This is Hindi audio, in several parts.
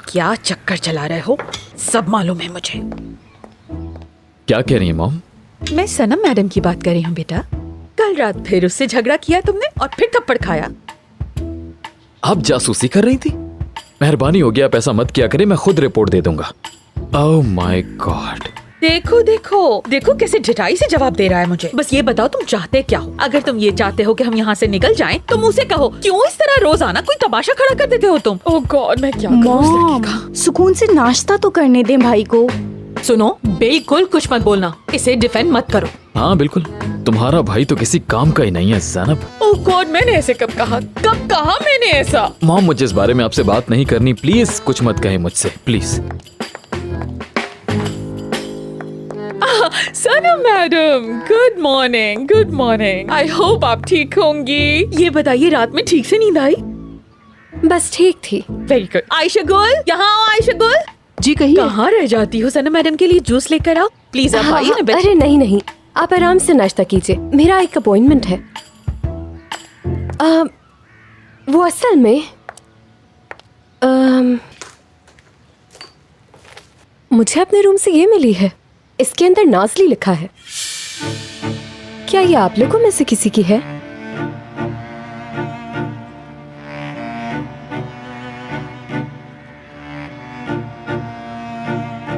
क्या चक्कर चला रहे हो सब मालूम है मुझे। क्या कह रही है मॉम? मैं सनम मैडम की बात कर रही हूँ बेटा। कल रात फिर उससे झगड़ा किया तुमने और फिर थप्पड़ खाया। आप जासूसी कर रही थी? मेहरबानी होगी आप ऐसा मत किया करें, मैं खुद रिपोर्ट दे दूंगा। Oh my God. देखो देखो देखो कैसे ढिठाई से जवाब दे रहा है मुझे। बस ये बताओ तुम चाहते क्या हो? अगर तुम ये चाहते हो कि हम यहाँ से निकल जाएं, तो मुझसे कहो। क्यों इस तरह रोजाना कोई तमाशा खड़ा कर देते हो तुम? ओह गॉड मैं क्या करूं इस लड़की का? सुकून से नाश्ता तो करने दें भाई को। सुनो बिल्कुल कुछ मत बोलना, इसे डिफेंड मत करो। हाँ बिल्कुल, तुम्हारा भाई तो किसी काम का ही नहीं है ज़ैनब। ओह गॉड मैंने ऐसे कब कहा मैंने ऐसा? मॉम मुझे इस बारे में आपसे बात नहीं करनी, प्लीज कुछ मत कहें मुझसे please. Sanam madam good morning. Good morning. I hope आप ठीक होंगी। ये बताइए रात में ठीक से नींद आई? बस ठीक थी। Very good. आयशा गुल यहाँ आओ। आयशा गुल जी कहिए। कहाँ रह जाती हो? सनम मैडम के लिए जूस लेकर आओ प्लीज। आप आइए ना बेटा। अरे नहीं नहीं, आप आराम से नाश्ता कीजिए, मेरा एक अपॉइंटमेंट है। वो असल में मुझे अपने रूम से ये मिली है। इसके अंदर नाज़ली लिखा है। क्या ये आप लोगों में से किसी की है?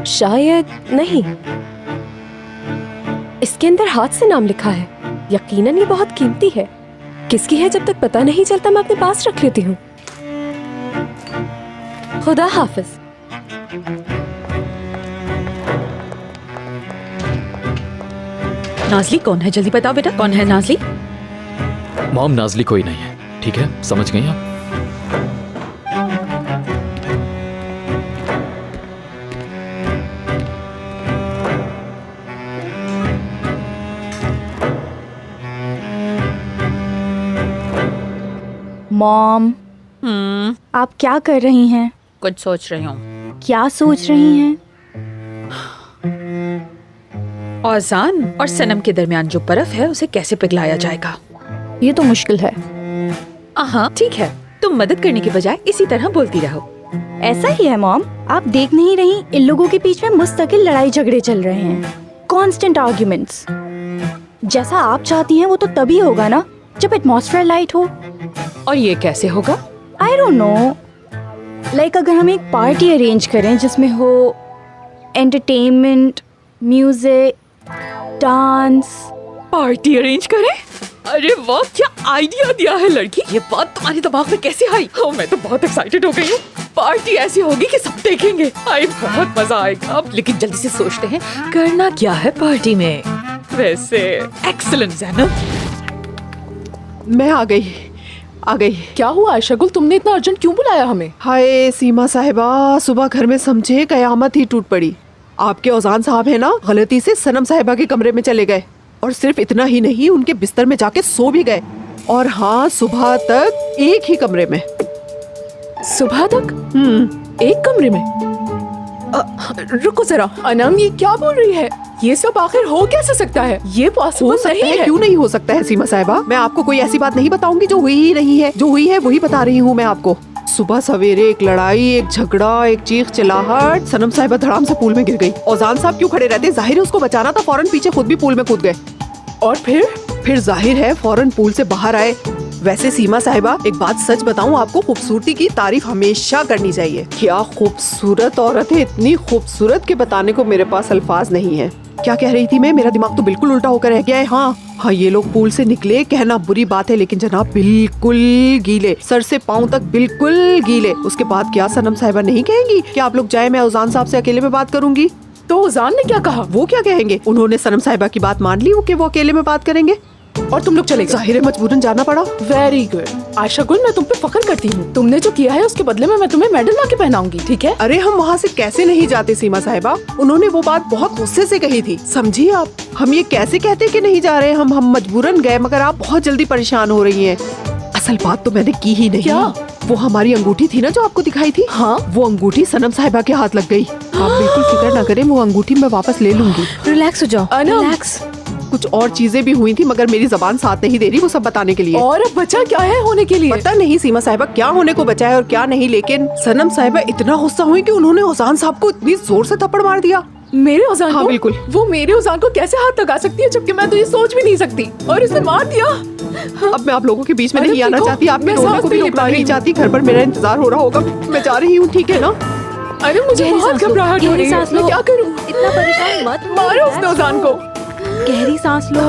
शायद नहीं। इसके अंदर हाथ से नाम लिखा है। यकीनन ये बहुत कीमती है। किसकी है जब तक पता नहीं चलता मैं अपने पास रख लेती हूँ। खुदा हाफिज। नाज़ली कौन है? जल्दी बताओ बेटा कौन है नाज़ली? मॉम नाज़ली कोई नहीं है, ठीक है समझ गई आप? मॉम आप क्या कर रही हैं? कुछ सोच रही हूँ। क्या सोच रही हैं? औजान और सनम के दरमियान जो बर्फ है उसे कैसे पिघलाया जाएगा? ये तो मुश्किल है। हाँ ठीक है, तुम मदद करने के बजाय इसी तरह बोलती रहो। ऐसा ही है मॉम, आप देख नहीं रही इन लोगों के बीच में मुस्तकिल लड़ाई झगड़े चल रहे हैं। Constant arguments. जैसा आप चाहती हैं वो तो तभी होगा ना जब एटमॉस्फेयर लाइट हो। और ये कैसे होगा? आई डोंट नो, लाइक अगर हम एक पार्टी अरेंज करें जिसमें हो entertainment, music, dance. Party arrange करें? अरे वाह क्या आइडिया दिया है लड़की। ये बात तुम्हारे दिमाग में कैसे आई? oh, मैं तो बहुत एक्साइटेड हो गई हूँ। पार्टी ऐसी होगी कि सब देखेंगे। आई बहुत मजा आएगा। लेकिन जल्दी से सोचते हैं करना क्या है पार्टी में। वैसे एक्सीलेंट ज़ैनब। मैं आ गई। क्या हुआ आयशा गुल, तुमने इतना अर्जेंट क्यों बुलाया हमें? हाय सीमा साहिबा, सुबह घर में समझे कयामत ही टूट पड़ी। आपके औजान साहब है ना, गलती से सनम साहिबा के कमरे में चले गए और सिर्फ इतना ही नहीं उनके बिस्तर में जाके सो भी गए। और हाँ सुबह तक एक ही कमरे में। सुबह तक एक कमरे में? रुको जरा अनम, ये क्या बोल रही है? ये सब आखिर हो कैसे सकता है? ये पॉसिबल नहीं है। क्यों नहीं हो सकता है सीमा साहिबा? मैं आपको कोई ऐसी बात नहीं बताऊंगी जो हुई ही नहीं है। जो हुई है वही बता रही हूँ मैं आपको। सुबह सवेरे एक लड़ाई, एक झगड़ा, एक चीख चिल्लाहट। सनम साहिबा धड़ाम से पूल में गिर गई। औजान साहब क्यों खड़े रहते? जाहिर है उसको बचाना था, फौरन पीछे खुद भी पूल में कूद गए। और फिर जाहिर है फौरन पूल से बाहर आए। वैसे सीमा साहिबा एक बात सच बताऊं आपको, खूबसूरती की तारीफ हमेशा करनी चाहिए। क्या खूबसूरत औरत है, इतनी खूबसूरत के बताने को मेरे पास अल्फाज नहीं है। क्या कह रही थी मैं? मेरा दिमाग तो बिल्कुल उल्टा होकर रह गया है। हाँ ये लोग पूल से निकले, कहना बुरी बात है लेकिन जनाब बिल्कुल गीले, सर से पाँव तक बिल्कुल गीले। उसके बाद क्या सनम साहिबा नहीं कहेंगी कि आप लोग जाए, मैं औजान साहब से अकेले में बात करूंगी? तो औजान ने क्या कहा? वो क्या कहेंगे? उन्होंने सनम साहिबा की बात मान ली कि वो अकेले में बात करेंगे और तुम लोग चले गए। जाहिर है मजबूरन जाना पड़ा। वेरी गुड आयशा गुल, मैं तुम पे फख्र करती हूँ। तुमने जो किया है उसके बदले में मैं तुम्हें मेडल ला के पहनाऊंगी, ठीक है? अरे हम वहाँ से कैसे नहीं जाते सीमा साहिबा? उन्होंने वो बात बहुत गुस्से से कही थी, समझिए आप। हम ये कैसे कहते कि नहीं जा रहे? हम मजबूरन गए, मगर आप बहुत जल्दी परेशान हो रही हैं। असल बात तो मैंने की ही नहीं। क्या? वो हमारी अंगूठी थी ना जो आपको दिखाई थी। हाँ वो अंगूठी सनम साहिबा के हाथ लग गई। आप बिल्कुल फिक्र न करें, वो अंगूठी मैं वापस ले लूंगी। रिलैक्स हो जाओ। अनम, रिलैक्स। कुछ और चीजें भी हुई थी, मगर मेरी जबान साथ नहीं दे रही वो सब बताने के लिए। और अब बचा क्या है होने के लिए? पता नहीं सीमा साहिबा क्या होने को बचा है और क्या नहीं, लेकिन सनम साहिबा इतना गुस्सा हुई कि उन्होंने ओजान साहब को इतनी जोर से थप्पड़ मार दिया। मेरे ओजान हाँ, को? बिल्कुल। वो मेरे ओजान को कैसे हाथ लगा सकती है, जबकि मैं तो ये सोच भी नहीं सकती, और इसने मार दिया। अब मैं आप लोगों के बीच में अरे नहीं आना देखो, चाहती, आपके मैं रोने सांस को भी नहीं ले रोकना पा रही नहीं हूँ। चाहती। घर पर मेरा इंतजार हो रहा होगा, मैं जा रही हूँ, ठीक है ना? अरे मुझे गहरी बहुत सांस लो, घबराहट हो गहरी रही है, सांस मैं लो। क्या करूँ? इतना परेशान मत हो मारो यार। उसने ओजान को। गहरी सांस लो,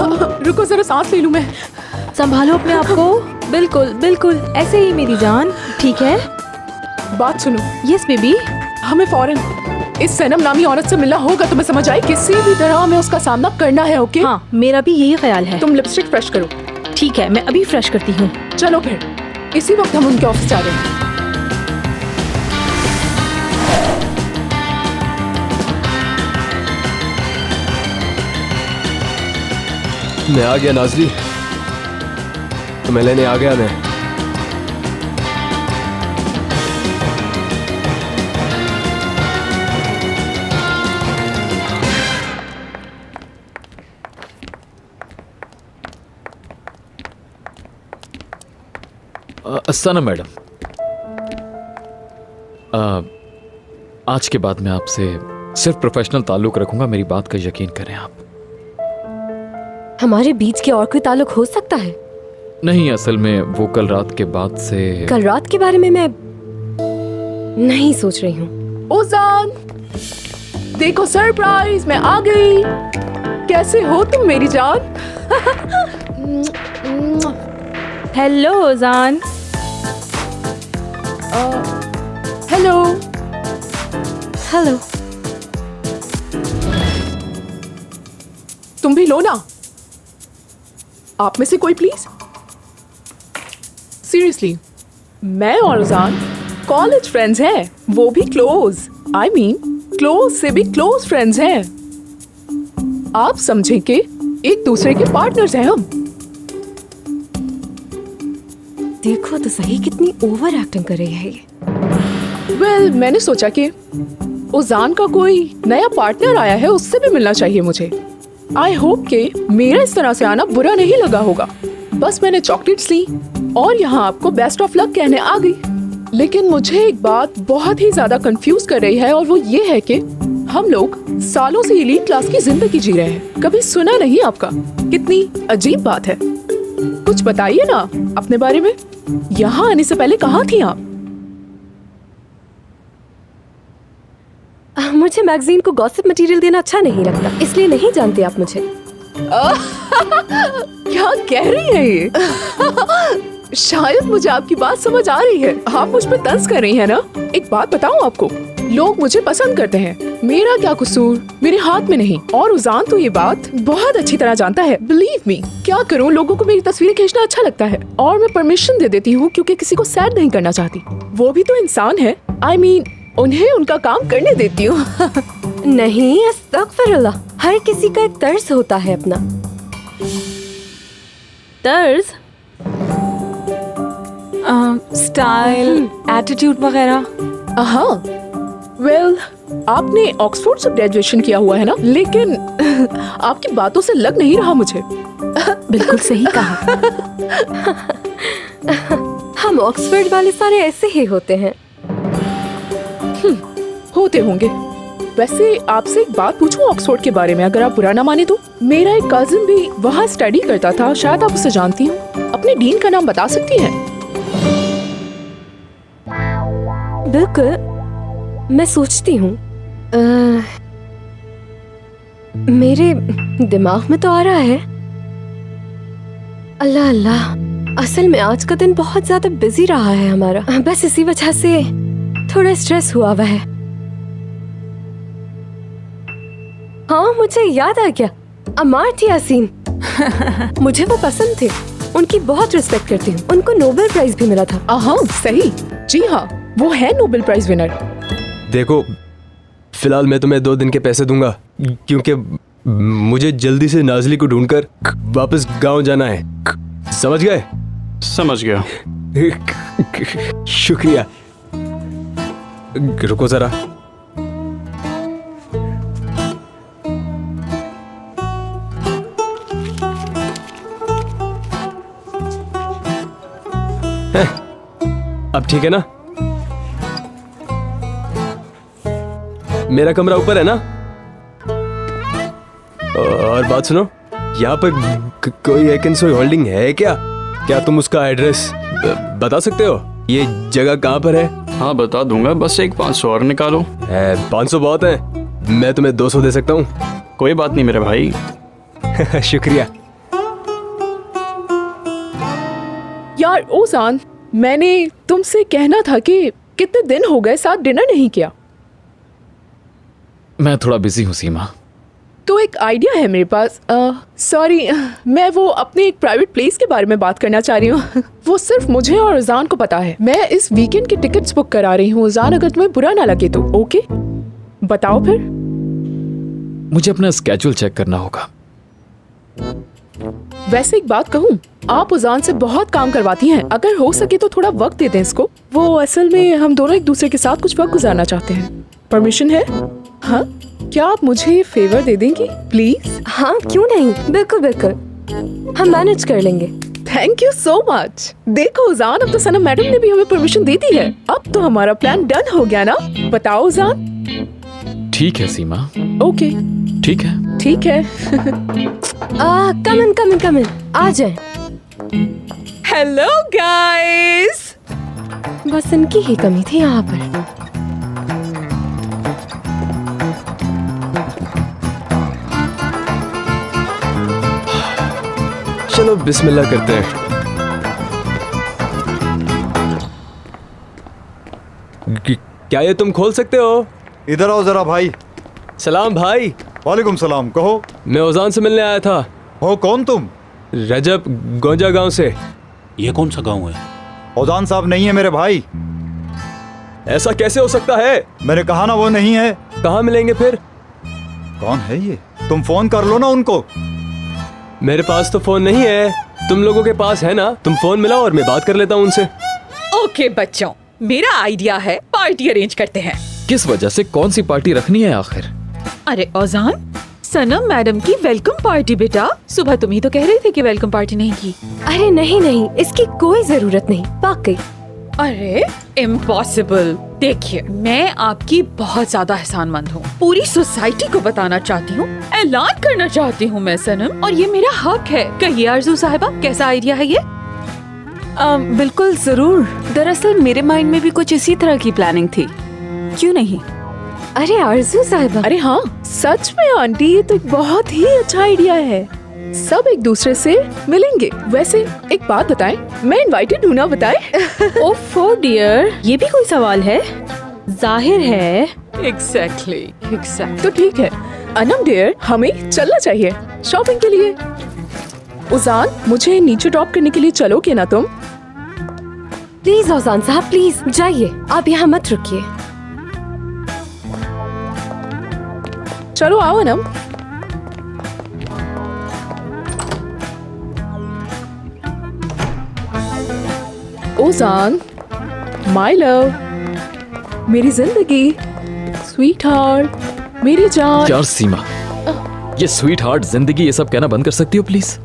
रुको जरा, सांस ले लूं मैं। संभालो अपने आप को। बिल्कुल बिल्कुल ऐसे ही मेरी जान, ठीक है? बात सुनो, यस बेबी। हमें फौरन इस सनम नामी औरत से मिलना होगा। तुम्हें समझ आई? किसी भी तरह हमें उसका सामना करना है, ओके? हाँ, मेरा भी यही ख्याल है। तुम लिपस्टिक फ्रेश करो। ठीक है, मैं अभी फ्रेश करती हूँ। चलो फिर, इसी वक्त हम उनके ऑफिस जा रहे हैं। मैं आ गया नाजली, तुम्हें लेने आ गया मैं। सनम मैडम, आज के बाद मैं आपसे सिर्फ प्रोफेशनल ताल्लुक रखूंगा, मेरी बात का यकीन करें आप। हमारे बीच के और कोई ताल्लुक हो सकता है? नहीं, असल में वो कल रात के बाद से कल रात के बारे में मैं नहीं सोच रही हूँ। ओजान, देखो सरप्राइज, मैं आ गई। कैसे हो तुम मेरी जान? हेलो ओजान। हेलो। हेलो। तुम भी लो ना, आप में से कोई प्लीज। सीरियसली, मैं और ओजान कॉलेज फ्रेंड्स हैं, वो भी क्लोज। आई मीन क्लोज से भी क्लोज फ्रेंड्स हैं। आप समझें कि एक दूसरे के पार्टनर्स हैं हम। देखो तो सही कितनी ओवर एक्टिंग कर रही है ये। वेल, मैंने सोचा कि ओजान का कोई नया पार्टनर आया है, उससे भी मिलना चाहिए मुझे। आई होप कि मेरा इस तरह से आना बुरा नहीं लगा होगा। बस मैंने चॉकलेट्स ली और यहाँ आपको बेस्ट ऑफ लक कहने आ गई। लेकिन मुझे एक बात बहुत ही ज्यादा कंफ्यूज कर रही है, और वो ये है कि हम लोग सालों से एलीट क्लास की जिंदगी जी रहे हैं। कभी सुना नहीं आपका? कितनी अजीब बात है। कुछ बताइए ना अपने बारे में। यहाँ आने से पहले कहाँ थी आप? मुझे मैगजीन को गॉसिप मटेरियल देना अच्छा नहीं लगता, इसलिए नहीं जानते आप मुझे। क्या कह रही है ये? शायद मुझे आपकी बात समझ आ रही है। आप मुझ पे तंज कर रही हैं ना? एक बात बताऊं आपको, लोग मुझे पसंद करते हैं। मेरा क्या कसूर? मेरे हाथ में नहीं। और उजान तो ये बात बहुत अच्छी तरह जानता है। Believe me. क्या करूं, लोगों को मेरी तस्वीरें खींचना अच्छा लगता है और मैं परमिशन दे देती हूँ क्योंकि किसी को सैड नहीं करना चाहती। वो भी तो इंसान है। आई मीन उन्हें उनका काम करने देती हूँ। नहीं, अस्तगफिरुल्लाह। हर किसी का एक तर्ज होता है अपना। तर्ज, स्टाइल, एटीट्यूड वगैरह। हाँ, वेल, आपने ऑक्सफोर्ड से ग्रेजुएशन किया हुआ है ना? लेकिन आपकी बातों से लग नहीं रहा मुझे। बिल्कुल सही कहा। हम ऑक्सफोर्ड वाले सारे ऐसे ही होते हैं। होते होंगे। वैसे आपसे एक बात पूछूं ऑक्सफोर्ड के बारे में, अगर आप बुरा ना माने तो। मेरा एक कजिन भी वहाँ स्टडी करता था, शायद आप उसे जानती हो। अपने डीन का नाम बता सकती हैं? बिल्कुल, मैं सोचती हूँ। मेरे दिमाग में तो आ रहा है। अल्लाह अल्लाह, असल में आज का दिन बहुत ज्यादा बिजी रहा है हमारा, बस इसी वजह से थोड़ा स्ट्रेस हुआ हुआ है। हाँ, मुझे याद आ गया, अमार्त्य यासीन। मुझे वो पसंद थे, उनकी बहुत रिस्पेक्ट करती हूँ। उनको नोबेल प्राइज भी मिला था। हाँ, सही। जी हाँ, वो है नोबेल प्राइज विनर। देखो, फिलहाल मैं तुम्हें 2 दिन के पैसे दूंगा क्योंकि मुझे जल्दी से नाजली को ढूंढकर वापस गांव जाना है। समझ गए? समझ गया। शुक्रिया। रुको जरा। अब ठीक है ना? मेरा कमरा ऊपर है ना? और बात सुनो, यहाँ पर कोई वैकेंसी होल्डिंग है क्या? क्या तुम उसका एड्रेस बता सकते हो? ये जगह कहाँ पर है? हाँ बता दूंगा, बस एक 500 और निकालो। 500 बहुत है, मैं तुम्हें 200 दे सकता हूँ। कोई बात नहीं मेरे भाई। शुक्रिया। यार ओजान, मैंने तुमसे कहना था कि कितने दिन हो गए साथ डिनर नहीं किया। मैं थोड़ा बिजी हूँ सीमा। तो एक आइडिया है मेरे पास। सॉरी, मैं वो अपने एक प्राइवेट प्लेस के बारे में बात करना चाह रही हूँ। वो सिर्फ मुझे और उजान को पता है। मैं इस वीकेंड की टिकट्स बुक करा रही हूँ उजान, अगर तुम्हें बुरा ना लगे तो। ओके बताओ फिर। मुझे अपना स्केड्यूल चेक करना होगा। वैसे एक बात कहूँ, आप उजान से बहुत काम करवाती हैं। अगर हो सके तो थोड़ा वक्त दे दें इसको। वो असल में हम दोनों एक दूसरे के साथ कुछ वक्त गुजारना चाहते हैं। परमिशन है? हाँ, क्या आप मुझे फेवर दे देंगी प्लीज? हाँ क्यों नहीं, बिल्कुल बिल्कुल, हम मैनेज कर लेंगे। Thank you so much. देखो उजान, अब तो सनम मैडम ने भी हमें परमिशन दे दी है। अब तो हमारा प्लान डन हो गया ना? बताओ उजान। ठीक है सीमा। ओके ठीक है। ठीक है। कम इन आ जाए। Hello guys. बस इनकी ही कमी थी यहाँ पर। चलो बिस्मिल्लाह करते हैं। क्या ये तुम खोल सकते हो? इधर आओ जरा भाई। सलाम भाई। वालेकुम सलाम, कहो। मैं ओजान से मिलने आया था। हो कौन तुम? रजब, गोंजा गांव से। ये कौन सा गांव है? ओजान साहब नहीं है मेरे भाई। ऐसा कैसे हो सकता है? मैंने कहा ना वो नहीं है। कहाँ मिलेंगे फिर? कौन है ये? तुम फोन कर लो ना उनको। मेरे पास तो फोन नहीं है, तुम लोगों के पास है ना? तुम फोन मिलाओ और मैं बात कर लेता हूँ उनसे। ओके बच्चों, मेरा आइडिया है, पार्टी अरेंज करते हैं। किस वजह से? कौन सी पार्टी रखनी है आखिर? अरे ओजान, सनम मैडम की वेलकम पार्टी बेटा। सुबह तुम ही तो कह रहे थे कि वेलकम पार्टी नहीं की। अरे नहीं, इसकी कोई जरूरत नहीं, वाकई। अरे इम्पॉसिबल। देखिए, मैं आपकी बहुत ज्यादा एहसानमंद हूँ। पूरी सोसाइटी को बताना चाहती हूँ, ऐलान करना चाहती हूँ मैं सनम, और ये मेरा हक है। कहिए आरजू साहिबा, कैसा आइडिया है ये? बिल्कुल जरूर। दरअसल मेरे माइंड में भी कुछ इसी तरह की प्लानिंग थी, क्यों नहीं? अरे आरजू साहिबा। अरे हाँ, सच में आंटी, ये तो एक बहुत ही अच्छा आइडिया है। सब एक दूसरे से मिलेंगे। वैसे एक बात बताएं, मैं इनवाइटेड हूँ ना? बताएं। ओफो डियर, ये भी कोई सवाल है? जाहिर है। एग्जैक्टली। तो ठीक है अनम डियर, हमें चलना चाहिए शॉपिंग के लिए। उजान, मुझे नीचे ड्रॉप करने के लिए चलोगे ना तुम? प्लीज ओजान साहब, प्लीज जाइए, आप यहाँ मत रुकिए। चलो आओ अनम। ओजान, माय लव, मेरी जिंदगी, स्वीट हार्ट, मेरी जान। यार सीमा, ये स्वीट हार्ट, जिंदगी, ये सब कहना बंद कर सकती हो प्लीज?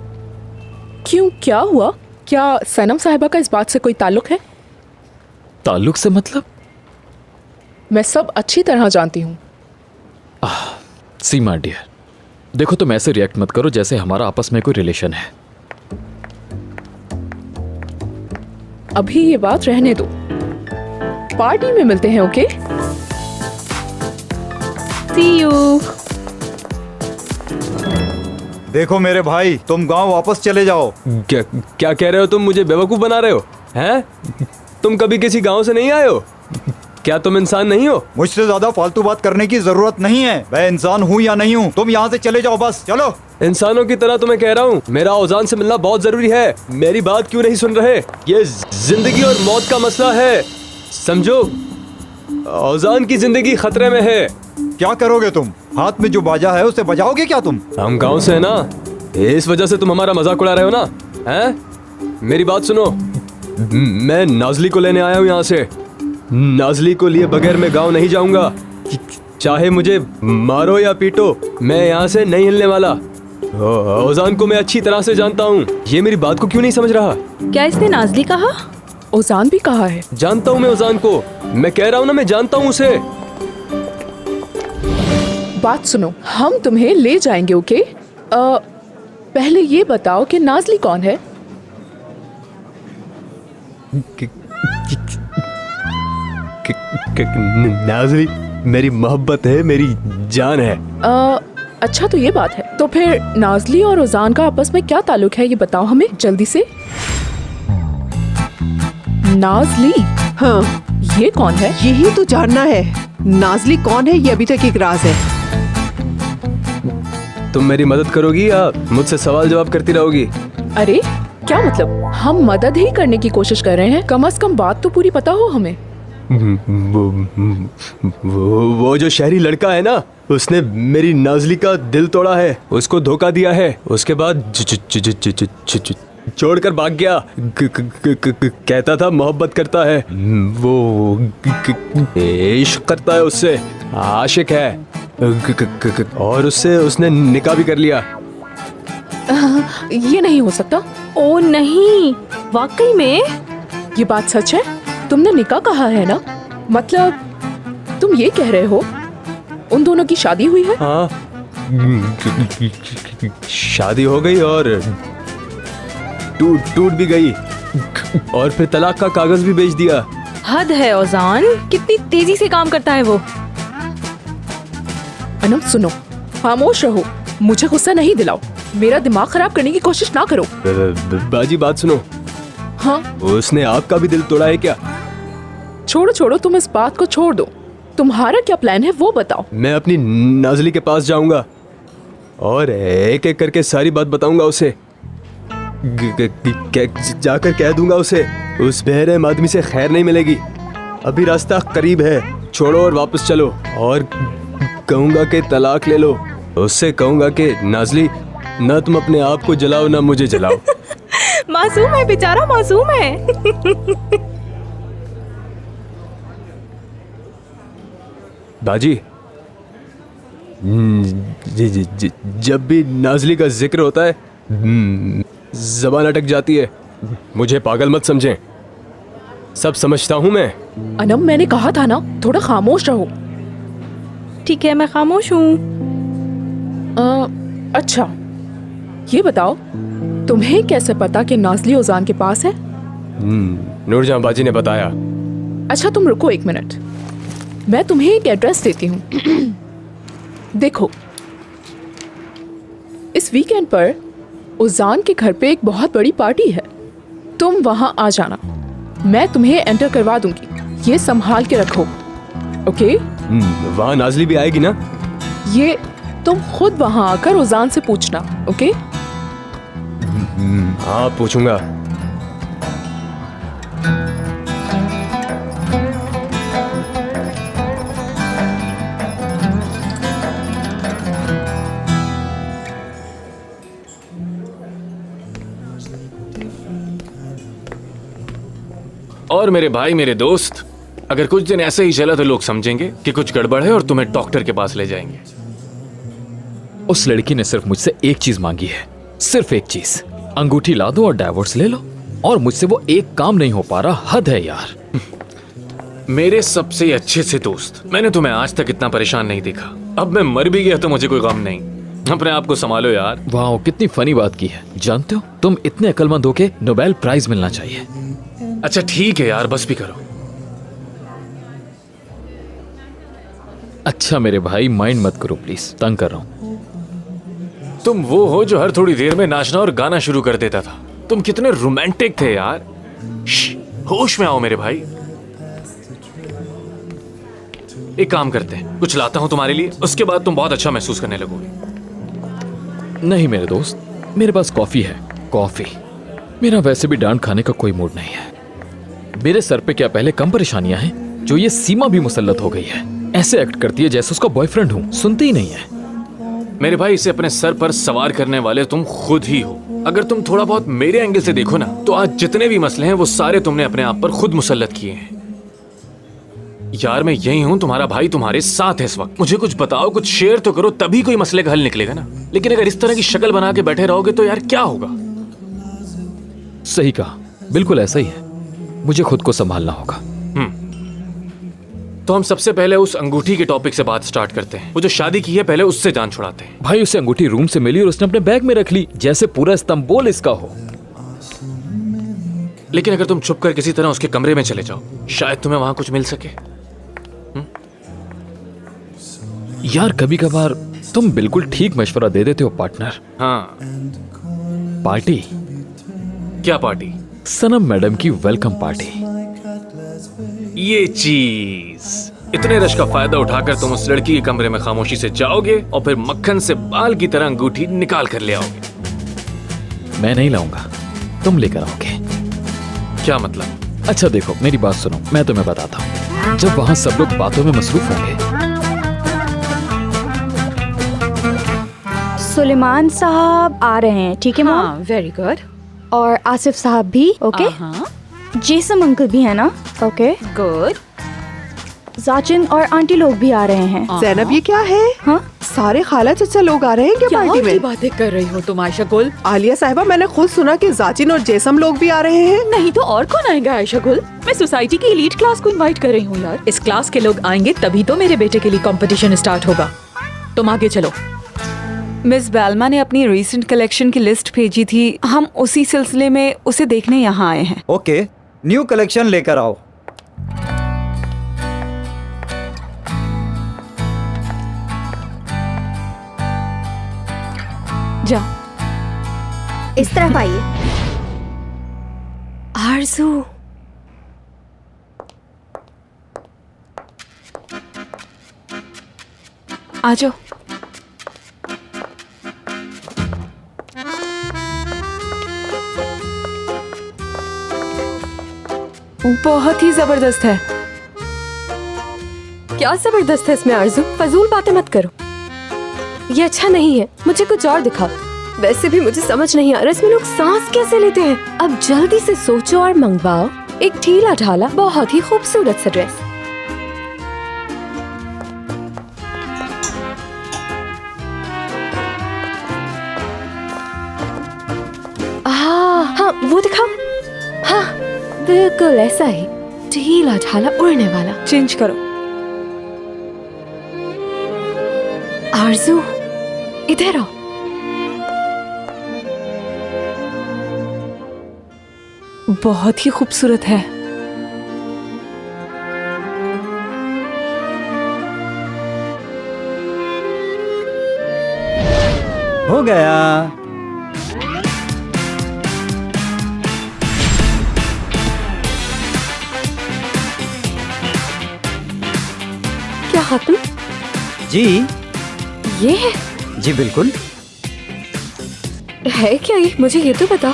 क्यों, क्या हुआ? क्या सनम साहिबा का इस बात से कोई ताल्लुक है? ताल्लुक से मतलब? मैं सब अच्छी तरह जानती हूँ। सीमा डियर, देखो तुम ऐसे रिएक्ट मत करो जैसे हमारा आपस में कोई रिलेशन है। अभी ये बात रहने दो, पार्टी में मिलते हैं। Okay, see you. देखो मेरे भाई, तुम गांव वापस चले जाओ। क्या कह रहे हो तुम? मुझे बेवकूफ बना रहे हो? हैं? तुम कभी किसी गांव से नहीं आए हो? क्या तुम इंसान नहीं हो? मुझसे ज्यादा फालतू बात करने की जरूरत नहीं है। मैं इंसान हूँ या नहीं हूँ, तुम यहाँ से चले जाओ बस। चलो। इंसानों की तरह तुम्हें कह रहा हूँ, मेरा ओजान से मिलना बहुत जरूरी है। मेरी बात क्यों नहीं सुन रहे? ये जिंदगी और मौत का मसला है, समझो। ओजान की जिंदगी खतरे में है। क्या करोगे तुम? हाथ में जो बाजा है उसे बजाओगे क्या तुम? हम गांव से है ना, इस वजह से तुम हमारा मजाक उड़ा रहे हो ना? हैं? मेरी बात सुनो, मैं नाजली को लेने आया हूँ यहाँ से। नाजली को लिए बगैर मैं गांव नहीं जाऊंगा, चाहे मुझे मारो या पीटो, मैं यहाँ से नहीं हिलने वाला। ओजान को मैं अच्छी तरह से जानता हूँ, ये मेरी बात को क्यों नहीं समझ रहा? क्या इसने नाजली कहा? ओजान भी कहाँ है? जानता हूँ मैं उजान को, मैं कह रहा हूँ ना, मैं जानता हूँ उसे। बात सुनो, हम तुम्हें ले जाएंगे, ओके? पहले ये बताओ कि नाजली कौन है? नाज़ली मेरी मोहब्बत है, मेरी जान है। अच्छा तो ये बात है। तो फिर नाजली और ओजान का आपस में क्या ताल्लुक है, ये बताओ हमें जल्दी से। नाजली? हाँ, ये कौन है? यही तो जानना है, नाजली कौन है, ये अभी तक एक राज है। तुम मेरी मदद करोगी या मुझसे सवाल जवाब करती रहोगी? अरे क्या मतलब, हम मदद ही करने की कोशिश कर रहे हैं, कम से कम बात तो पूरी पता हो हमें। वो जो शहरी लड़का है ना, उसने मेरी नाजली का दिल तोड़ा है, उसको धोखा दिया है, उसके बाद छोड़कर भाग गया। कहता था मोहब्बत करता है, वो इश्क करता है उससे, आशिक है, और उससे उसने निकाह भी कर लिया। ये नहीं हो सकता। ओ नहीं, वाकई में? ये बात सच है? तुमने निकाह कहा है ना? मतलब तुम ये कह रहे हो उन दोनों की शादी हुई है? हाँ, शादी हो गई और टूट भी गई, और फिर तलाक का कागज भी भेज दिया। हद है ओजान, कितनी तेजी से काम करता है वो। अनम सुनो, खामोश रहो, मुझे गुस्सा नहीं दिलाओ, मेरा दिमाग खराब करने की कोशिश ना करो। बाजी बात सुनो। हाँ? उसने आपका भी दिल तोड़ा है क्या? छोड़ो, तुम इस बात को छोड़ दो। तुम्हारा क्या प्लान है वो बताओ। मैं अपनी नाजली के पास जाऊंगा और एक एक करके सारी बात बताऊंगा उसे। जाकर कह दूंगा उसे, उस बेरहम आदमी से खैर नहीं मिलेगी, अभी रास्ता करीब है, छोड़ो और वापस चलो। और कहूंगा कि तलाक ले लो। उससे कहूंगा कि नाजली, ना तुम अपने आप को जलाओ ना मुझे जलाओ। मासूम है बेचारा, मासूम है। बाजी, जब भी नाजली का जिक्र होता है जबान अटक जाती है। मुझे पागल मत समझें, सब समझता हूँ मैं। अनम, मैंने कहा था ना, थोड़ा खामोश रहो। ठीक है, मैं खामोश हूँ। अच्छा ये बताओ, तुम्हें कैसे पता कि नाजली ओजान के पास है? नूरजहां बाजी ने बताया। अच्छा तुम रुको एक मिनट, मैं तुम्हें एक एड्रेस देती हूँ। देखो, इस वीकेंड पर ओजान के घर पे एक बहुत बड़ी पार्टी है, तुम वहां आ जाना, मैं तुम्हें एंटर करवा दूंगी, ये संभाल के रखो, ओके? वहां नाजली भी आएगी ना? ये तुम खुद वहां आकर ओजान से पूछना, ओके? हाँ, पूछूंगा। और मेरे भाई, मेरे दोस्त, अगर कुछ दिन ऐसे ही चला तो लोग समझेंगे कि कुछ गड़बड़ है और तुम्हें डॉक्टर के पास ले जाएंगे। उस लड़की ने सिर्फ मुझसे एक चीज मांगी है, सिर्फ एक चीज, अंगूठी ला दो और डाइवोर्स ले लो, और मुझसे वो एक काम नहीं हो पा रहा। हद है यार। मेरे सबसे अच्छे से दोस्त, मैंने तुम्हें आज तक इतना परेशान नहीं देखा। अब मैं मर भी गया तो मुझे कोई गम नहीं। अपने आप को संभालो यार। वाह, कितनी फनी बात की है। जानते हो, तुम इतने अक्लमंद हो के नोबेल प्राइज मिलना चाहिए। अच्छा ठीक है यार, बस भी करो। अच्छा मेरे भाई, माइंड मत करो प्लीज, तंग कर रहा हूं। तुम वो हो जो हर थोड़ी देर में नाचना और गाना शुरू कर देता था। तुम कितने रोमांटिक थे यार। होश में आओ मेरे भाई। एक काम करते हैं, कुछ लाता हूं तुम्हारे लिए, उसके बाद तुम बहुत अच्छा महसूस करने लगोगे। नहीं मेरे दोस्त, मेरे पास कॉफी है, कॉफी। मेरा वैसे भी डांट खाने का कोई मूड नहीं है। मेरे सर पे क्या पहले कम परेशानियां हैं, जो ये सीमा भी मुसल्लत हो गई है। ऐसे एक्ट करती है जैसे उसका बॉयफ्रेंड हूं, सुनती ही नहीं है। मेरे भाई, इसे अपने सर पर सवार करने वाले तुम खुद ही हो। अगर तुम थोड़ा बहुत मेरे एंगल से देखो ना, तो आज जितने भी मसले हैं वो सारे तुमने अपने आप पर खुद मुसल्लत किए हैं। यार मैं यही हूं, तुम्हारा भाई तुम्हारे साथ है इस वक्त। मुझे कुछ बताओ, कुछ शेयर तो करो, तभी कोई मसले का हल निकलेगा ना। लेकिन अगर इस तरह की शक्ल बना के बैठे रहोगे तो यार क्या होगा। सही कहा, बिल्कुल ऐसा ही है। मुझे खुद को संभालना होगा। तो हम सबसे पहले उस अंगूठी के टॉपिक से बात स्टार्ट करते हैं। वो जो शादी की है पहले उससे जान छुड़ाते हैं। भाई उसे अंगूठी रूम से मिली और उसने अपने बैग में रख ली, जैसे पूरा इस्तांबुल इसका हो। लेकिन अगर तुम छुप कर किसी तरह उसके कमरे में चले जाओ, शायद तुम्हें वहां कुछ मिल सके। यार कभी कभार तुम बिल्कुल ठीक मशवरा दे देते हो पार्टनर। हाँ, पार्टी? क्या पार्टी? सनम मैडम की वेलकम पार्टी। ये चीज, इतने रश का फायदा उठाकर तुम उस लड़की के कमरे में खामोशी से जाओगे और फिर मक्खन से बाल की तरह अंगूठी निकाल कर ले आओगे। मैं नहीं लाऊंगा, तुम लेकर आओगे। क्या मतलब? अच्छा देखो मेरी बात सुनो, मैं तुम्हें बताता हूँ। जब वहां सब लोग बातों में मसरूफ होंगे, सुलेमान साहब आ रहे हैं, ठीक है हाँ, मॉम? Very good. और आसिफ साहब भी, ओके? हाँ, जेसम अंकल भी है ना? ओके। गुड। जाचिन और आंटी लोग भी आ रहे हैं। जैनब ये क्या है? हाँ? सारे खाला चचा लोग आ रहे हैं क्या क्या पार्टी में? बातें कर रही हो तुम आयशा गुल? आलिया साहिबा, मैंने खुद सुना कि जाचिन और जेसम लोग भी आ रहे हैं। नहीं तो और कौन आएगा आयशा गुल? मैं सोसाइटी की एलीट क्लास को इनवाइट कर रही हूँ यार। इस क्लास के लोग आएंगे तभी तो मेरे बेटे के लिए कंपटीशन स्टार्ट होगा। तुम आगे चलो। मिस बैल्मा ने अपनी रीसेंट कलेक्शन की लिस्ट भेजी थी, हम उसी सिलसिले में उसे देखने यहाँ आए हैं। ओके, न्यू कलेक्शन लेकर आओ। जाओ। इस तरफ आइए। आरजू, आ जाओ। बहुत ही जबरदस्त है। क्या जबरदस्त है इसमें आरजू? फजूल बातें मत करो, ये अच्छा नहीं है, मुझे कुछ और दिखाओ। वैसे भी मुझे समझ नहीं आ रहा इसमें लोग सांस कैसे लेते हैं। अब जल्दी से सोचो और मंगवाओ एक ढीला ढाला बहुत ही खूबसूरत सा ड्रेस। हाँ, वो दिखाओ। हाँ, बिल्कुल ऐसा ही, ढीला ढाला उड़ने वाला। चेंज करो। आरजू, इधर आओ। बहुत ही खूबसूरत है। हो गया। क्या हातिम, जी ये है? जी बिल्कुल, है क्या ये? मुझे ये तो बताओ।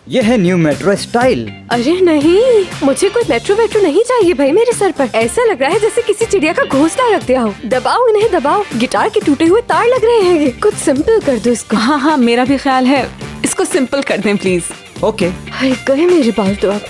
ये है न्यू मेट्रो स्टाइल। अरे नहीं, मुझे कोई मेट्रो वेट्रो नहीं चाहिए भाई मेरे सर पर। ऐसा लग रहा है जैसे किसी चिड़िया का घोंसला रख दिया हो। दबाओ इन्हें, दबाओ। गिटार के टूटे हुए तार लग रहे हैं ये। कुछ सिंपल कर दो इसको। हाँ हाँ, मेरा भी ख्याल है, इसको सिंपल कर दें प्लीज। ओके। हाय गए मेरे बाल तो अब।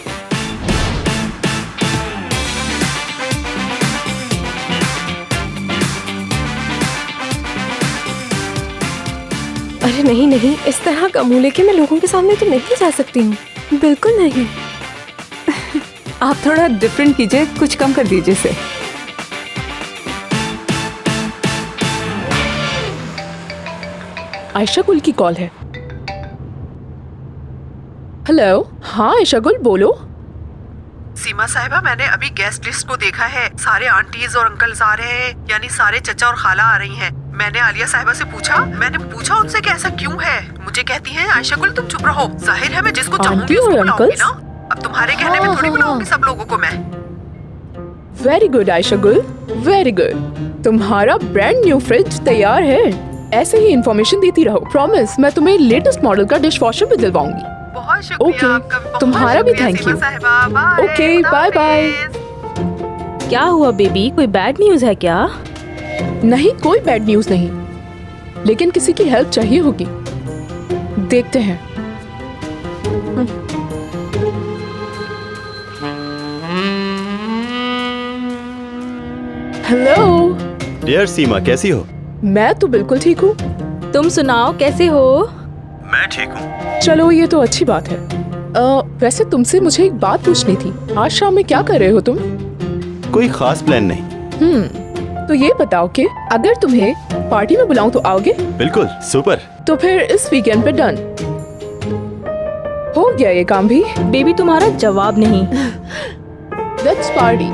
अरे नहीं नहीं, इस तरह का मुंह लेके मैं लोगों के सामने तो नहीं जा सकती हूँ, बिल्कुल नहीं। आप थोड़ा डिफरेंट कीजिए, कुछ कम कर दीजिए इसे। आयशा गुल की कॉल है। हेलो, हाँ आयशा गुल बोलो। सीमा साहिबा, मैंने अभी गेस्ट लिस्ट को देखा है। सारे आंटीज और अंकल्स आ रहे हैं, यानी सारे चचा और खाला आ रही हैं। मैंने आलिया साहिबा से पूछा उनसे कि ऐसा क्यों है। मुझे कहती हैं आयशा गुल तुम चुप रहो, जाहिर है मैं जिसको चाहूंगी आंटी उसको और बुलाऊंगी अंकल्स? ना। अब तुम्हारे कहने में थोड़ी बुलाऊंगी सब लोगों को मैं। वेरी गुड आयशा गुल, वेरी गुड। तुम्हारा ब्रांड न्यू फ्रिज तैयार है। ऐसे ही इंफॉर्मेशन देती रहो। प्रॉमिस, मैं तुम्हें लेटेस्ट मॉडल का डिश वॉशर भी दिलवाऊंगी। बहुत शुक्रिया Okay, आपका, बहुत तुम्हारा भी शुक्रिया thank सीमा you. साहिबा, बाय, Okay, खुदा bye bye. हाफिज। क्या हुआ बेबी, कोई बैड न्यूज है क्या? नहीं, कोई बैड न्यूज नहीं, लेकिन किसी की हेल्प चाहिए होगी। देखते हैं। हेलो। डियर सीमा, कैसी हो? मैं तो बिल्कुल ठीक हूँ। तुम सुनाओ कैसे हो? मैं ठीक हूँ। चलो ये तो अच्छी बात है। वैसे तुमसे मुझे एक बात पूछनी थी। आज शाम में क्या कर रहे हो तुम? कोई खास प्लान नहीं। तो ये बताओ कि अगर तुम्हें पार्टी में बुलाऊं तो आओगे? बिल्कुल, सुपर। तो फिर इस वीकेंड पे डन। हो गया ये काम भी। बेबी तुम्हारा जवाब नहीं। Let's party.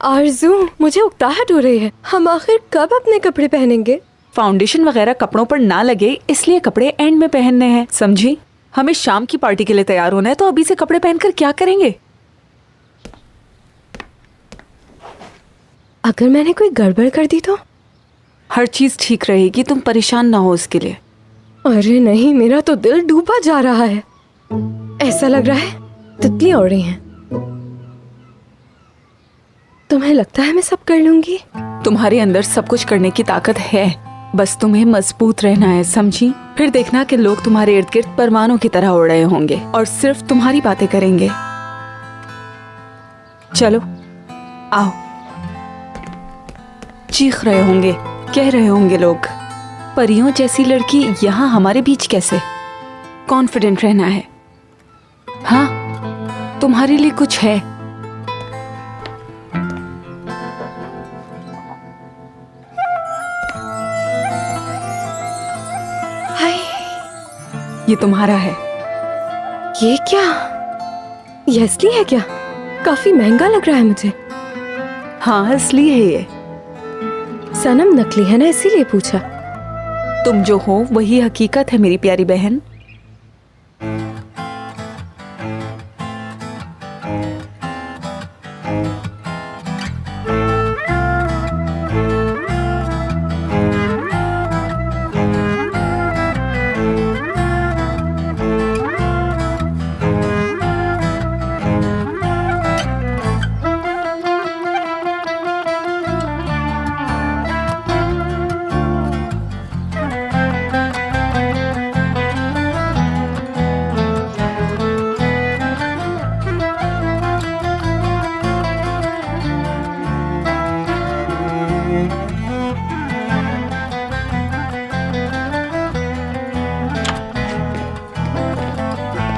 आरजू, मुझे उकताहट हो रही है। हम आखिर कब अपने कपड़े पहनेंगे? फाउंडेशन वगैरह कपड़ों पर ना लगे इसलिए कपड़े एंड में पहनने हैं, समझी? हमें शाम की पार्टी के लिए तैयार होना है, तो अभी से कपड़े पहनकर क्या करेंगे? अगर मैंने कोई गड़बड़ कर दी तो? हर चीज ठीक रहेगी, तुम परेशान ना हो उसके लिए। अरे नहीं, मेरा तो दिल डूबा जा रहा है। ऐसा लग रहा है तितलियां उड़ रही हैं। तुम्हें लगता है मैं सब कर लूंगी? तुम्हारे अंदर सब कुछ करने की ताकत है, बस तुम्हें मजबूत रहना है, समझी? फिर देखना कि लोग तुम्हारे इर्द गिर्द परवानों की तरह उड़ रहे होंगे और सिर्फ तुम्हारी बातें करेंगे। चलो आओ। चीख रहे होंगे, कह रहे होंगे लोग, परियों जैसी लड़की यहाँ हमारे बीच कैसे? कॉन्फिडेंट रहना है। हाँ, तुम्हारे लिए कुछ है। ये तुम्हारा है। ये क्या? ये असली है क्या? काफी महंगा लग रहा है मुझे। हाँ, असली है ये। सनम नकली है ना, इसीलिए पूछा। तुम जो हो वही हकीकत है मेरी प्यारी बहन।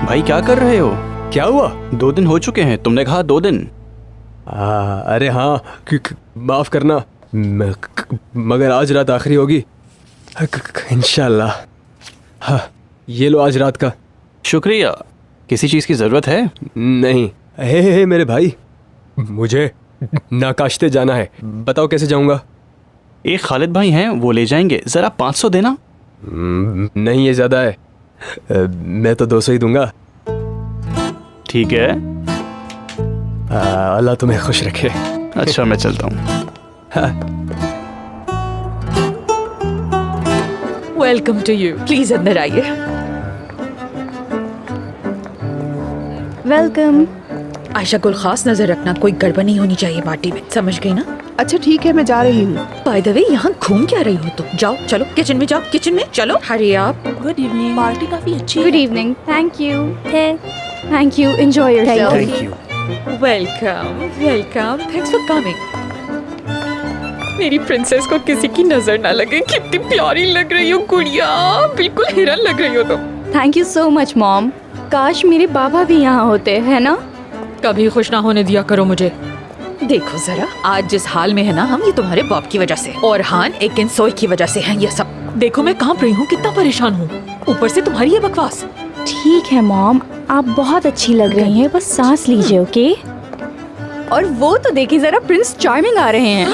भाई क्या कर रहे हो? क्या हुआ? 2 दिन हो चुके हैं, तुमने कहा 2 दिन। अरे हाँ, माफ करना, मगर आज रात आखिरी होगी इंशाल्लाह। हाँ, ये लो आज रात का। शुक्रिया। किसी चीज की जरूरत है? नहीं। हे मेरे भाई, मुझे नाकाश्ते जाना है, बताओ कैसे जाऊंगा? एक खालिद भाई हैं, वो ले जाएंगे। जरा 500 देना। नहीं, ये ज्यादा है। मैं तो 200 ही दूंगा। ठीक है। अल्लाह तुम्हें खुश रखे। अच्छा, मैं चलता हूँ। Welcome to you. प्लीज अंदर आइए। वेलकम। आयशा, कुल खास नजर रखना, कोई गड़बड़ नहीं होनी चाहिए पार्टी में, समझ गई ना? अच्छा ठीक है, मैं जा रही हूँ। बाय द वे, यहाँ घूम क्या रही हो तुम? जाओ, चलो किचन में जाओ, किचन में चलो। हरी आप। Good evening. पार्टी काफी अच्छी good evening. Thank you. Thank you. Enjoy yourself. Thank you. Welcome welcome, thanks for coming. मेरी प्रिंसेस को किसी की नजर ना लगे। कितनी प्यारी लग रही हो गुड़िया, बिल्कुल हिरन लग रही हो तुम। Thank you so much mom. काश मेरे बाबा भी यहाँ होते, है ना? कभी खुश ना होने दिया करो मुझे। देखो जरा, आज जिस हाल में है ना हम, ये तुम्हारे बाप की वजह से, और हान एक इंसोई की वजह से है ये सब। देखो मैं कांप रही हूँ, कितना परेशान हूँ, ऊपर से तुम्हारी ये बकवास। ठीक है मॉम, आप बहुत अच्छी लग रही हैं, बस सांस लीजिए, ओके? और वो तो देखिए जरा, प्रिंस चार्मिंग आ रहे हैं।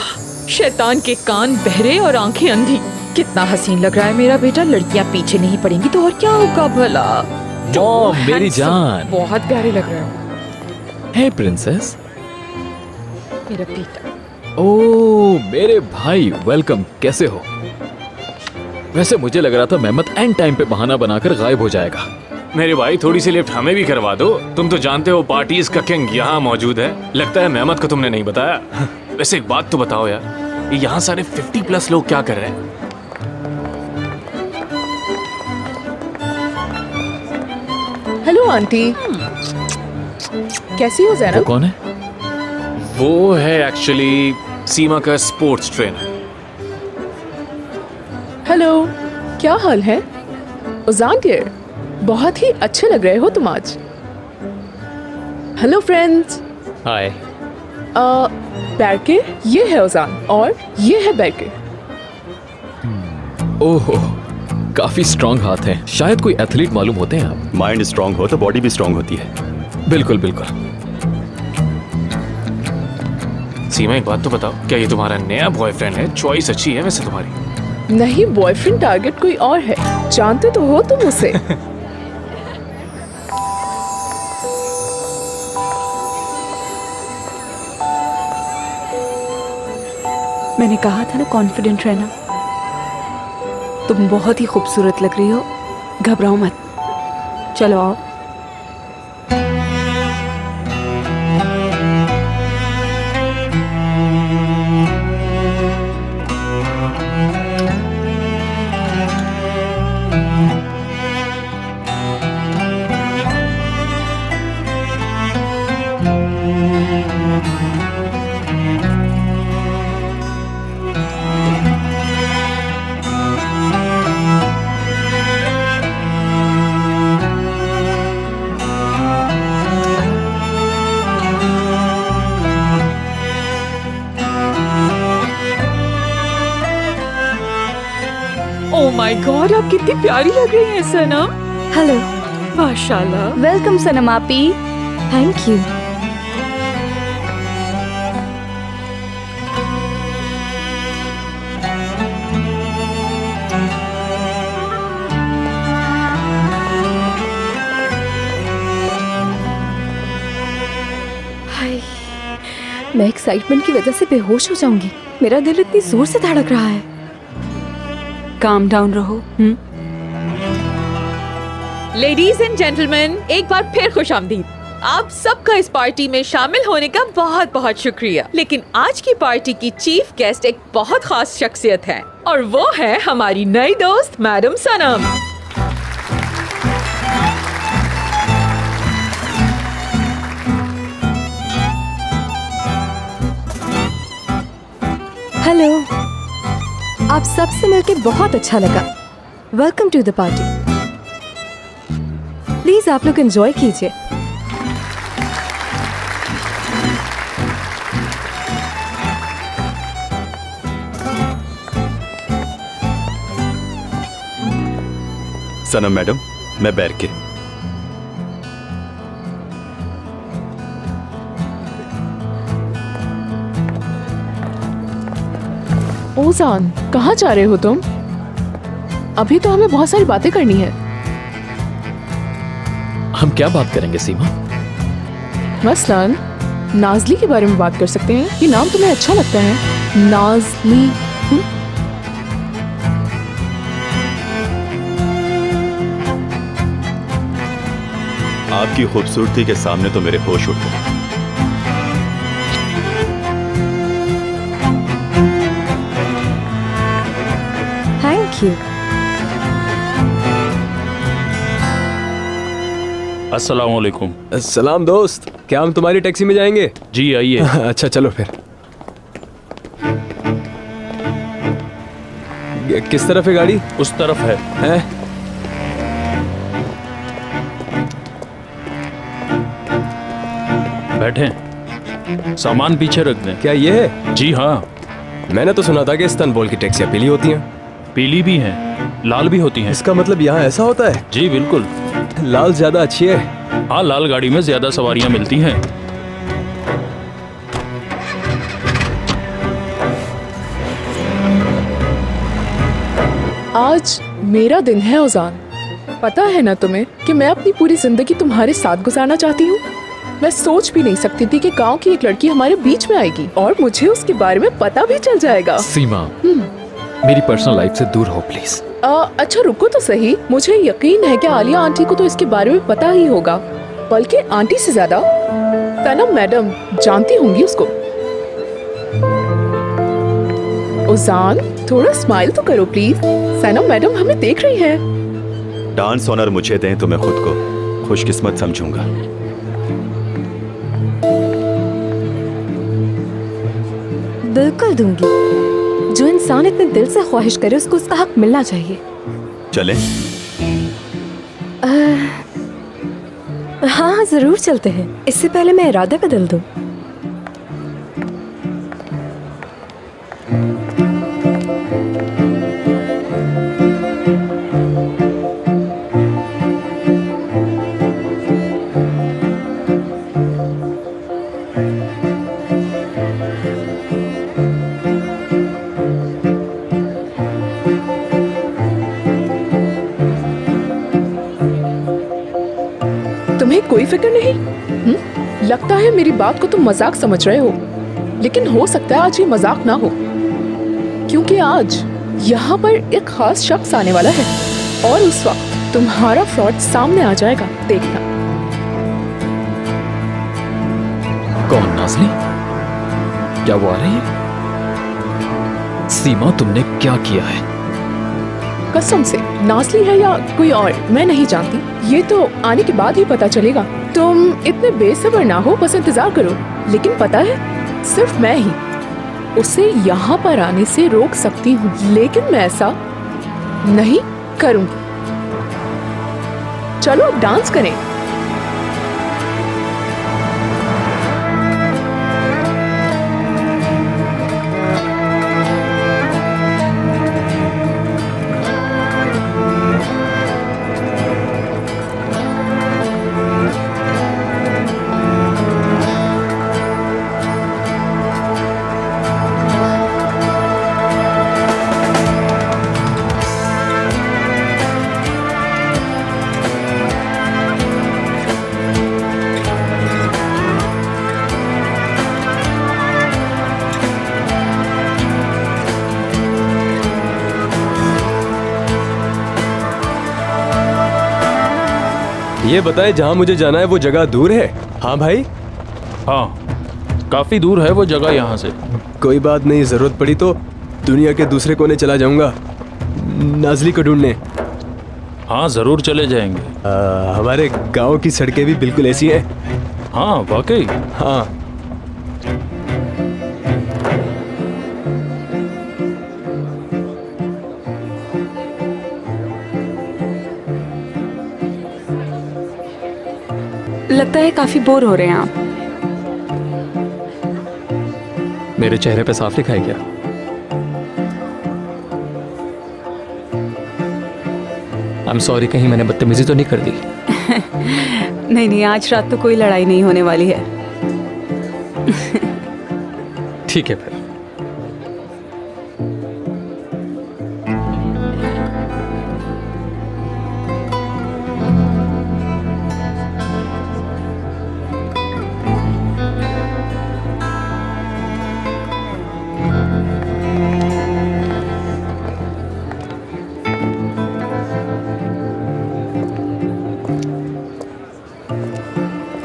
शैतान के कान बहरे और आंखें अंधी। कितना हसीन लग रहा है मेरा बेटा। लड़कियाँ पीछे नहीं पड़ेंगी तो और क्या होगा भला? मॉम, मेरी जान। बहुत प्यारे लग रहे हो। हे प्रिंसेस, मेरा बेटा। ओ मेरे भाई, वेलकम। कैसे हो? वैसे मुझे लग रहा था मेहमत एंड टाइम पे बहाना बनाकर गायब हो जाएगा। मेरे भाई थोड़ी सी लिफ्ट हमें भी करवा दो। तुम तो जानते हो पार्टीज का किंग यहाँ मौजूद है। लगता है मेहमत को तुमने नहीं बताया। वैसे एक बात तो बताओ यार, ये यहाँ सारे 50+ लोग क्या कर रहे हैं? हेलो आंटी, कैसी हो वो जैनब? कौन है? वो है एक्चुअली सीमा का स्पोर्ट्स ट्रेनर। हेलो, क्या हाल है? उजान डियर, बहुत ही अच्छे लग रहे हो तुम आज। Hello friends. हाय। बैरके, ये है उजान और ये है बैरके। ओहो, काफी स्ट्रांग हाथ हैं। शायद कोई एथलीट मालूम होते हैं आप। माइंड स्ट्रांग हो तो बॉडी भी स्ट्रांग होती है। बिल्कुल बिल्कुल। सीमा एक बात तो बताओ, क्या ये तुम्हारा नया बॉयफ्रेंड है? चॉइस अच्छी है वैसे तुम्हारी। नहीं, बॉयफ्रेंड टारगेट कोई और है। जानते तो हो तुम उसे। मैंने कहा था ना कॉन्फिडेंट रहना। तुम बहुत ही खूबसूरत लग रही हो, घबराओ मत। चलो आओ। ओह माय गॉड, आप कितनी प्यारी लग रही हैं सनम। हेलो, माशाल्लाह। वेलकम सनम आपी। Thank you. हाय, मैं एक्साइटमेंट की वजह से बेहोश हो जाऊंगी। मेरा दिल इतनी जोर से धड़क रहा है। काम डाउन रहो। लेडीज एंड जेंटलमैन, एक बार फिर खुशामदीद। आप सबका इस पार्टी में शामिल होने का बहुत बहुत शुक्रिया। लेकिन आज की पार्टी की चीफ गेस्ट एक बहुत खास शख्सियत है और वो है हमारी नई दोस्त मैडम सनम। हेलो, आप सबसे मिलके बहुत अच्छा लगा। Welcome to the party. Please आप लोग एंजॉय कीजिए। सनम मैडम, मैं बैरके। ओजान, कहाँ जा रहे हो तुम? अभी तो हमें बहुत सारी बातें करनी है। हम क्या बात करेंगे सीमा? मसलन नाजली के बारे में बात कर सकते हैं। ये नाम तुम्हें अच्छा लगता है? नाजली। आपकी खूबसूरती के सामने तो मेरे होश उड़ गए। Thank you. अस्सलाम वालेकुम। सलाम दोस्त, क्या हम तुम्हारी टैक्सी में जाएंगे? जी आइए। अच्छा चलो फिर। किस तरफ है गाड़ी? उस तरफ है। हैं? बैठें। सामान पीछे रख दें। क्या ये है? जी हाँ। मैंने तो सुना था कि इस्तांबुल की टैक्सियाँ पीली होती हैं। पीली भी हैं, लाल भी होती हैं। इसका मतलब यहाँ ऐसा होता है? जी बिल्कुल। लाल ज्यादा अच्छी है। हाँ, लाल गाड़ी में ज्यादा सवारियां मिलती हैं। आज मेरा दिन है ओजान। पता है ना तुम्हें कि मैं अपनी पूरी जिंदगी तुम्हारे साथ गुजारना चाहती हूँ। मैं सोच भी नहीं सकती थी कि गांव की एक लड़की हमारे बीच में आएगी और मुझे उसके बारे में पता भी चल जाएगा। सीमा, मेरी पर्सनल लाइफ से दूर हो प्लीज। अच्छा रुको तो सही, मुझे यकीन है कि आलिया आंटी को तो इसके बारे में पता ही होगा, बल्कि आंटी से ज्यादा सनम मैडम जानती होंगी उसको। उजान, थोड़ा स्माइल तो करो प्लीज, सनम मैडम हमें देख रही है। डांस ऑनर मुझे दें तो मैं खुद को खुशकिस्मत समझूंगा। बिल्कुल दूंगी। जो इंसान इतने दिल से ख्वाहिश करे उसको उसका हक मिलना चाहिए। चलें? हाँ जरूर चलते हैं। इससे पहले मैं इरादा बदल दूं। तुम्हें कोई फिक्र नहीं? लगता है मेरी बात को तुम मजाक समझ रहे हो, लेकिन हो सकता है आज ये मजाक ना हो, क्योंकि आज यहाँ पर एक खास शख्स आने वाला है और उस वक्त तुम्हारा फ्रॉड सामने आ जाएगा, देखना। कौन? नाज़ली? क्या वो आ रही है? सीमा, तुमने क्या किया है? कसम से नाज़ली है या कोई और मैं नहीं जानती, ये तो आने के बाद ही पता चलेगा। तुम इतने बेसब्र ना हो, बस इंतजार करो। लेकिन पता है, सिर्फ मैं ही उसे यहाँ पर आने से रोक सकती हूँ, लेकिन मैं ऐसा नहीं करूँगी। चलो अब डांस करें। ये बताए, जहाँ मुझे जाना है वो जगह दूर है? हाँ भाई? हाँ, काफी दूर है वो जगह यहाँ से। कोई बात नहीं, जरूरत पड़ी तो दुनिया के दूसरे कोने चला जाऊंगा नाज़ली को ढूंढने। हाँ जरूर चले जाएंगे। हमारे गांव की सड़कें भी बिल्कुल ऐसी हैं। हाँ वाकई? हाँ। लगता है काफी बोर हो रहे हैं आप। मेरे चेहरे पे साफ लिखा है क्या? I'm sorry, कहीं मैंने बदतमीजी तो नहीं कर दी? नहीं नहीं, आज रात तो कोई लड़ाई नहीं होने वाली है। ठीक है फिर।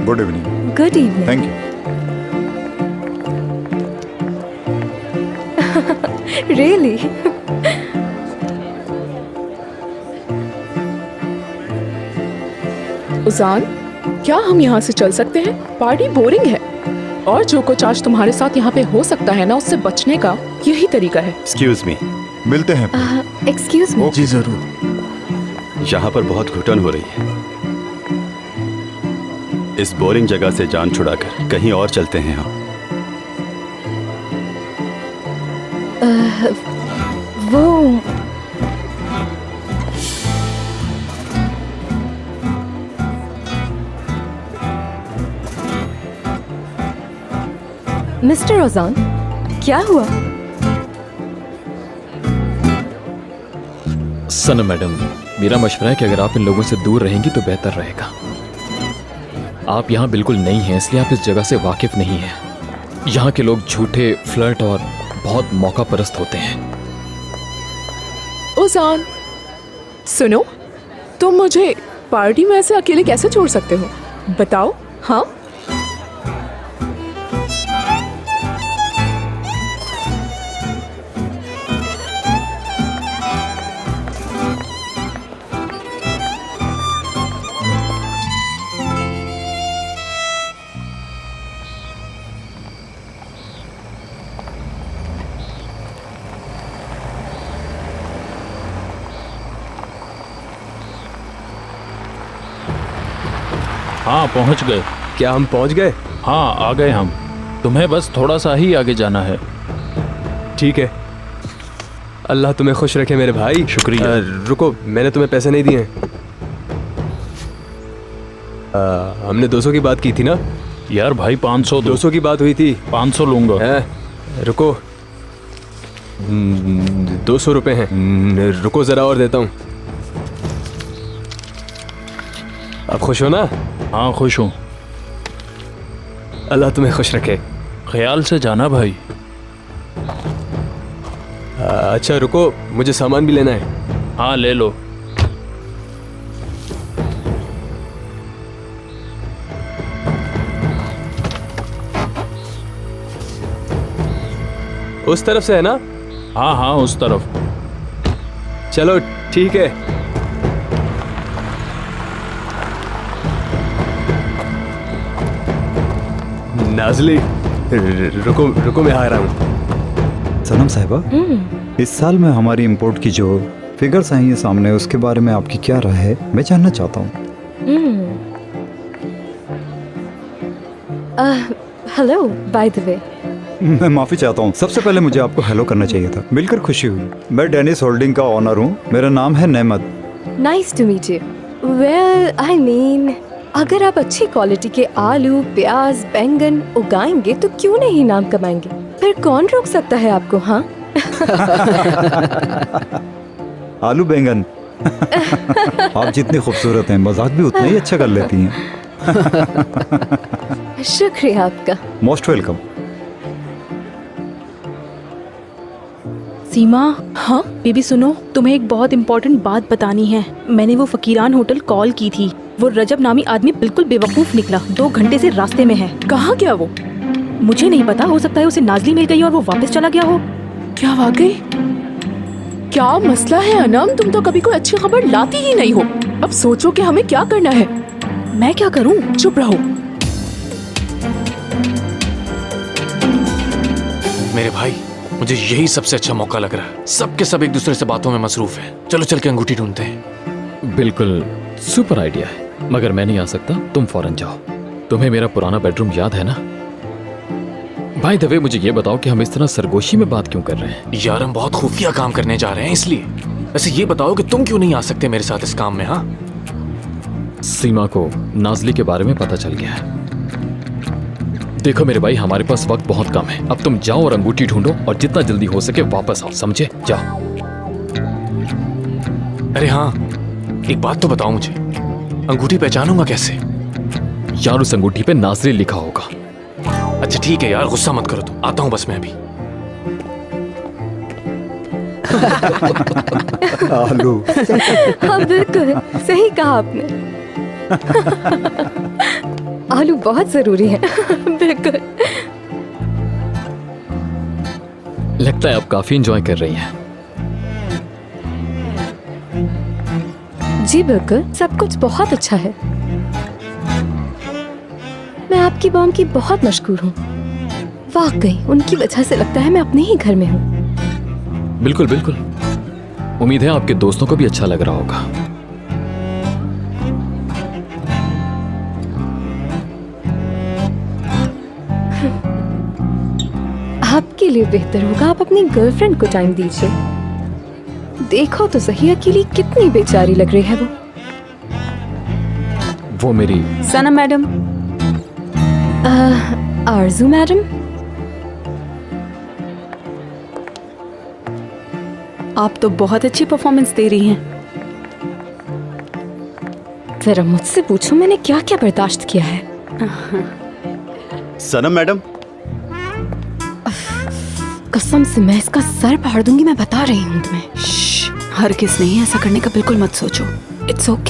Good evening. Good evening. Thank you. Really? उजान, क्या हम यहाँ से चल सकते हैं? पार्टी बोरिंग है और जो कुछ आज तुम्हारे साथ यहाँ पे हो सकता है ना, उससे बचने का यही तरीका है। एक्सक्यूज मी, मिलते हैं। Excuse me. जी जरूर। यहाँ पर बहुत घुटन हो रही है। इस बोरिंग जगह से जान छुड़ाकर कहीं और चलते हैं हम। वो मिस्टर ओजान, क्या हुआ? सनम मैडम, मेरा मशवरा है कि अगर आप इन लोगों से दूर रहेंगी तो बेहतर रहेगा। आप यहाँ बिल्कुल नई हैं, इसलिए आप इस जगह से वाकिफ नहीं हैं। यहाँ के लोग झूठे, फ्लर्ट और बहुत मौका परस्त होते हैं। उजान, सुनो, तुम मुझे पार्टी में ऐसे अकेले कैसे छोड़ सकते हो? बताओ। हाँ, हाँ पहुंच गए। क्या हम पहुंच गए? हाँ आ गए हम। तुम्हें बस थोड़ा सा ही आगे जाना है। ठीक है, अल्लाह तुम्हें खुश रखे मेरे भाई। शुक्रिया। रुको, मैंने तुम्हें पैसे नहीं दिए। हमने 200 की बात की थी ना यार भाई 500 दो। 200 की बात हुई थी। 500 लूंगा। रुको, 200 रुपए हैं। रुको जरा और देता हूँ। अब खुश हो ना? हाँ खुश हूँ। अल्लाह तुम्हें खुश रखे। ख्याल से जाना भाई। अच्छा रुको, मुझे सामान भी लेना है। हाँ ले लो। उस तरफ से है ना? हाँ हाँ उस तरफ। चलो ठीक है। नाज़ली, रुको रुको, मैं आ रहा हूँ। सनम साहिबा, इस साल में हमारी इंपोर्ट की जो फिगर्स आई हैं सामने, उसके बारे में आपकी क्या राय है? मैं जानना चाहता हूँ। Hello, by the way. मैं माफ़ी चाहता हूँ, सबसे पहले मुझे आपको हेलो करना चाहिए था। मिलकर खुशी हुई। मैं डेनिस होल्डिंग का ऑनर हूँ, मेरा नाम है Nemat. Nice to meet you. Well, I mean, अगर आप अच्छी क्वालिटी के आलू, प्याज, बैंगन उगाएंगे तो क्यों नहीं नाम कमाएंगे? फिर कौन रोक सकता है आपको? हाँ आलू बैंगन आप जितनी खूबसूरत हैं, मजाक भी उतना ही अच्छा कर लेती हैं। शुक्रिया आपका। Most welcome. सीमा, हाँ बेबी सुनो, तुम्हें एक बहुत इम्पोर्टेंट बात बतानी है। मैंने वो फकीरान होटल कॉल की थी। वो रजब नामी आदमी बिल्कुल बेवकूफ निकला। 2 घंटे से रास्ते में है। कहाँ गया वो? मुझे नहीं पता, हो सकता है उसे नाज़ली मिल गई और वो वापस चला गया हो। क्या वाकई? क्या मसला है अनम? तुम तो कभी कोई अच्छी खबर लाती ही नहीं हो। अब सोचो कि हमें क्या करना है। मैं क्या करूं? चुप रहो। मेरे भाई, मुझे यही सबसे अच्छा मौका लग रहा है। सबके सब एक दूसरे से बातों में मसरूफ हैं। चलो चल के अंगूठी ढूंढते हैं। बिल्कुल सुपर आइडिया है, मगर मैं नहीं आ सकता। तुम फौरन जाओ। तुम्हें मेरा पुराना बेडरूम याद है ना? भाई द वे, मुझे ये बताओ कि हम इस तरह सरगोशी में बात क्यों कर रहे हैं? यार हम बहुत खुफिया काम करने जा रहे हैं, इसलिए। वैसे ये बताओ कि तुम क्यों नहीं आ सकते मेरे साथ इस काम में? हाँ, सीमा को नाज़ली के बारे में पता चल गया है। देखो मेरे भाई, हमारे पास वक्त बहुत कम है। अब तुम जाओ और अंगूठी ढूंढो और जितना जल्दी हो सके वापस आओ, समझे? जाओ। अरे हाँ, एक बात तो बताओ मुझे, अंगूठी पहचानूंगा कैसे? यार उस अंगूठी पे नाज़ली लिखा होगा। अच्छा ठीक है यार, गुस्सा मत करो तुम। आता हूँ बस मैं अभी। आलू। हाँ बिल्कुल सही कहा आपने। आलू बहुत जरूरी है। बिल्कुल। लगता है आप काफी एंजॉय कर रही हैं। जी बिल्कुल, सब कुछ बहुत अच्छा है। मैं आपकी बॉम की बहुत मशहूर हूँ। वाकई उनकी वजह से लगता है मैं अपने ही घर में हूँ। बिल्कुल बिल्कुल। उम्मीद है आपके दोस्तों को भी अच्छा लग रहा होगा। आपके लिए बेहतर होगा आप अपनी गर्लफ्रेंड को टाइम दीजिए। देखो तो सही, अकेली कितनी बेचारी लग रही है वो मेरी सना मैडम। आरजू मैडम, आप तो बहुत अच्छी परफॉर्मेंस दे रही हैं। जरा मुझसे पूछो मैंने क्या क्या बर्दाश्त किया है। सनम मैडम, कसम से मैं इसका सर फाड़ दूंगी, मैं बता रही हूँ तुम्हें। हर किस नहीं ऐसा करने का बिल्कुल मत सोचो। It's okay.